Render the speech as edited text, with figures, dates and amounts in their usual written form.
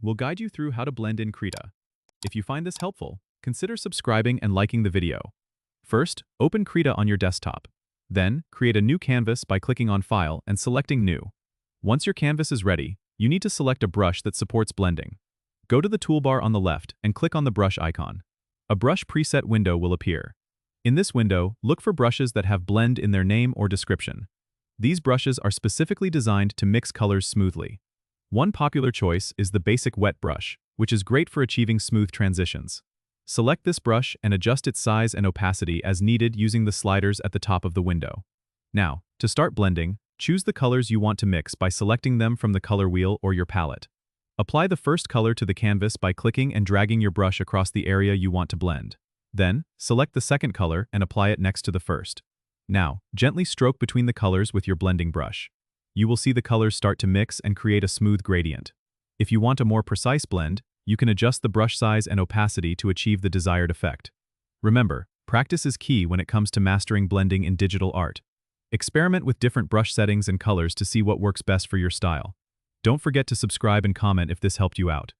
We'll guide you through how to blend in Krita. If you find this helpful, consider subscribing and liking the video. First, open Krita on your desktop. Then, create a new canvas by clicking on File and selecting New. Once your canvas is ready, you need to select a brush that supports blending. Go to the toolbar on the left and click on the brush icon. A brush preset window will appear. In this window, look for brushes that have blend in their name or description. These brushes are specifically designed to mix colors smoothly. One popular choice is the basic wet brush, which is great for achieving smooth transitions. Select this brush and adjust its size and opacity as needed using the sliders at the top of the window. Now, to start blending, choose the colors you want to mix by selecting them from the color wheel or your palette. Apply the first color to the canvas by clicking and dragging your brush across the area you want to blend. Then, select the second color and apply it next to the first. Now, gently stroke between the colors with your blending brush. You will see the colors start to mix and create a smooth gradient. If you want a more precise blend, you can adjust the brush size and opacity to achieve the desired effect. Remember, practice is key when it comes to mastering blending in digital art. Experiment with different brush settings and colors to see what works best for your style. Don't forget to subscribe and comment if this helped you out.